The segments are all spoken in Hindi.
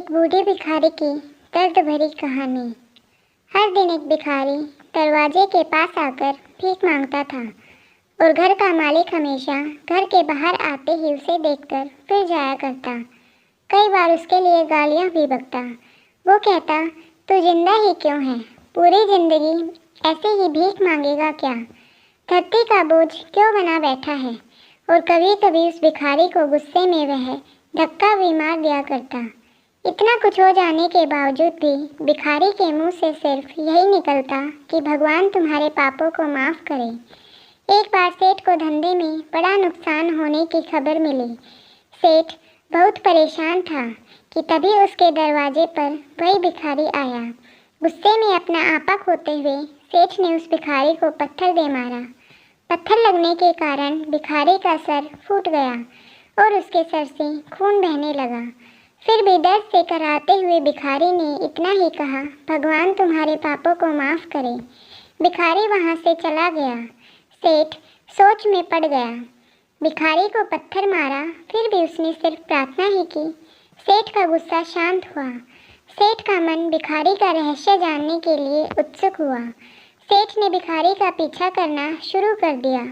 एक बूढ़े भिखारी की दर्द भरी कहानी। हर दिन एक भिखारी दरवाजे के पास आकर भीख मांगता था और घर का मालिक हमेशा घर के बाहर आते ही उसे देखकर फिर जाया करता। कई बार उसके लिए गालियां भी बकता। वो कहता, तू जिंदा ही क्यों है? पूरी जिंदगी ऐसे ही भीख मांगेगा क्या? धरती का बोझ क्यों बना बैठा है? और कभी कभी उस भिखारी को गुस्से में वह धक्का भी मार दिया करता। इतना कुछ हो जाने के बावजूद भी भिखारी के मुंह से सिर्फ यही निकलता कि भगवान तुम्हारे पापों को माफ़ करे। एक बार सेठ को धंधे में बड़ा नुकसान होने की खबर मिली। सेठ बहुत परेशान था कि तभी उसके दरवाजे पर वही भिखारी आया। गुस्से में अपना आपा खोते हुए सेठ ने उस भिखारी को पत्थर दे मारा। पत्थर लगने के कारण भिखारी का सर फूट गया और उसके सर से खून बहने लगा। फिर भी दर्द से कराहते हुए भिखारी ने इतना ही कहा, भगवान तुम्हारे पापों को माफ़ करे। भिखारी वहाँ से चला गया। सेठ सोच में पड़ गया। भिखारी को पत्थर मारा, फिर भी उसने सिर्फ प्रार्थना ही की। सेठ का गुस्सा शांत हुआ। सेठ का मन भिखारी का रहस्य जानने के लिए उत्सुक हुआ। सेठ ने भिखारी का पीछा करना शुरू कर दिया।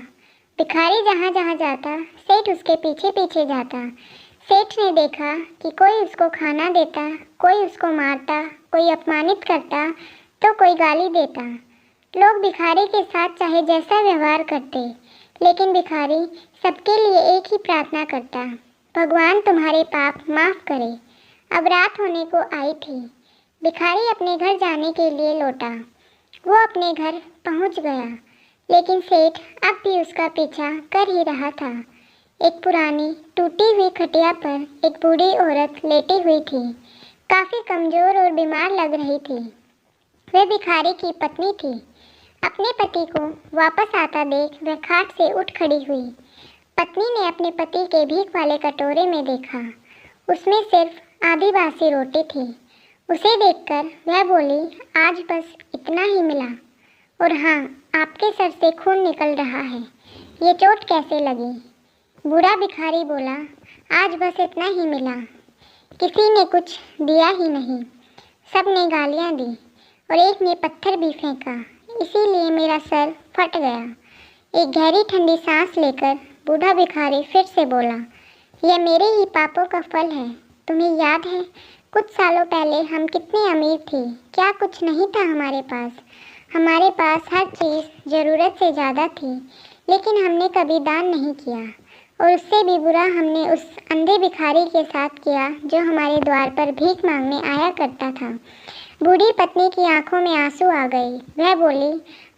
भिखारी जहाँ जहाँ जाता, सेठ उसके पीछे पीछे जाता। सेठ ने देखा कि कोई उसको खाना देता, कोई उसको मारता, कोई अपमानित करता तो कोई गाली देता। लोग भिखारी के साथ चाहे जैसा व्यवहार करते, लेकिन भिखारी सबके लिए एक ही प्रार्थना करता, भगवान तुम्हारे पाप माफ़ करे। अब रात होने को आई थी। भिखारी अपने घर जाने के लिए लौटा। वो अपने घर पहुंच गया, लेकिन सेठ अब भी उसका पीछा कर ही रहा था। एक पुरानी टूटी हुई खटिया पर एक बूढ़ी औरत लेटी हुई थी। काफ़ी कमज़ोर और बीमार लग रही थी। वह भिखारी की पत्नी थी। अपने पति को वापस आता देख वह खाट से उठ खड़ी हुई। पत्नी ने अपने पति के भीख वाले कटोरे में देखा। उसमें सिर्फ आधी बासी रोटी थी। उसे देखकर वह बोली, आज बस इतना ही मिला। और हाँ, आपके सर से खून निकल रहा है। ये चोट कैसे लगी? बूढ़ा भिखारी बोला, आज बस इतना ही मिला। किसी ने कुछ दिया ही नहीं। सब ने गालियाँ दी और एक ने पत्थर भी फेंका, इसीलिए मेरा सर फट गया। एक गहरी ठंडी सांस लेकर बूढ़ा भिखारी फिर से बोला, यह मेरे ही पापों का फल है। तुम्हें याद है, कुछ सालों पहले हम कितने अमीर थे? क्या कुछ नहीं था हमारे पास? हमारे पास हर चीज़ ज़रूरत से ज़्यादा थी, लेकिन हमने कभी दान नहीं किया। और उससे भी बुरा हमने उस अंधे भिखारी के साथ किया जो हमारे द्वार पर भीख मांगने आया करता था। बूढ़ी पत्नी की आंखों में आंसू आ गए। वह बोली,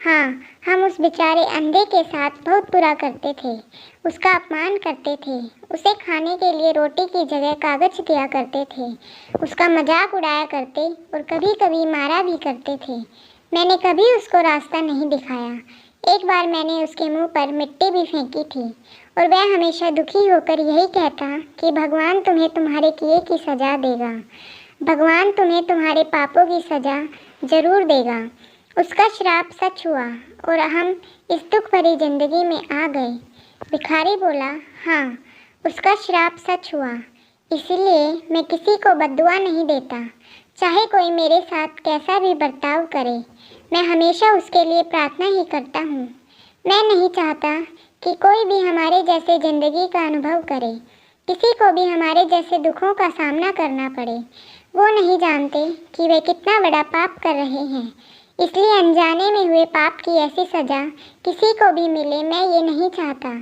हाँ, हम उस बेचारे अंधे के साथ बहुत बुरा करते थे। उसका अपमान करते थे। उसे खाने के लिए रोटी की जगह कागज दिया करते थे। उसका मजाक उड़ाया करते और कभी कभी मारा भी करते थे। मैंने कभी उसको रास्ता नहीं दिखाया। एक बार मैंने उसके मुंह पर मिट्टी भी फेंकी थी और वह हमेशा दुखी होकर यही कहता कि भगवान तुम्हें तुम्हारे किए की सज़ा देगा। भगवान तुम्हें तुम्हारे पापों की सज़ा ज़रूर देगा। उसका श्राप सच हुआ और हम इस दुख भरी ज़िंदगी में आ गए। भिखारी बोला, हाँ, उसका श्राप सच हुआ। इसीलिए मैं किसी को बद्दुआ नहीं देता, चाहे कोई मेरे साथ कैसा भी बर्ताव करे। मैं हमेशा उसके लिए प्रार्थना ही करता हूँ। मैं नहीं चाहता कि कोई भी हमारे जैसे ज़िंदगी का अनुभव करे, किसी को भी हमारे जैसे दुखों का सामना करना पड़े। वो नहीं जानते कि वे कितना बड़ा पाप कर रहे हैं, इसलिए अनजाने में हुए पाप की ऐसी सज़ा किसी को भी मिले, मैं ये नहीं चाहता।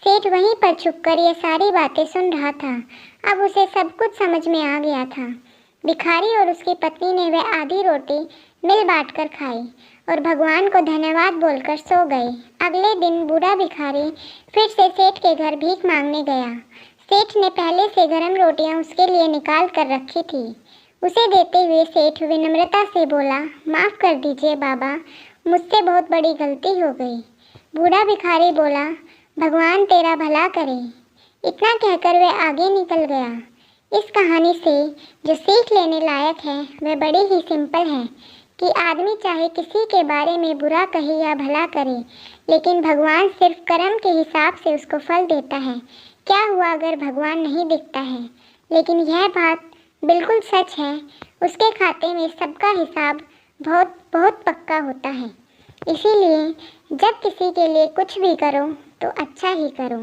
सेठ वहीं पर छुपकर ये सारी बातें सुन रहा था। अब उसे सब कुछ समझ में आ गया था। भिखारी और उसकी पत्नी ने वह आधी रोटी मिल बांट कर खाई और भगवान को धन्यवाद बोलकर सो गए। अगले दिन बूढ़ा भिखारी फिर से सेठ के घर भीख मांगने गया। सेठ ने पहले से गर्म रोटियां उसके लिए निकाल कर रखी थी। उसे देते हुए सेठ विनम्रता से बोला, माफ़ कर दीजिए बाबा, मुझसे बहुत बड़ी गलती हो गई। बूढ़ा भिखारी बोला, भगवान तेरा भला करे। इतना कहकर वह आगे निकल गया। इस कहानी से जो सीख लेने लायक है वह बड़ी ही सिंपल है कि आदमी चाहे किसी के बारे में बुरा कहे या भला करे, लेकिन भगवान सिर्फ कर्म के हिसाब से उसको फल देता है। क्या हुआ अगर भगवान नहीं दिखता है? लेकिन यह बात बिल्कुल सच है, उसके खाते में सबका हिसाब बहुत बहुत पक्का होता है। इसीलिए जब किसी के लिए कुछ भी करो तो अच्छा ही करो।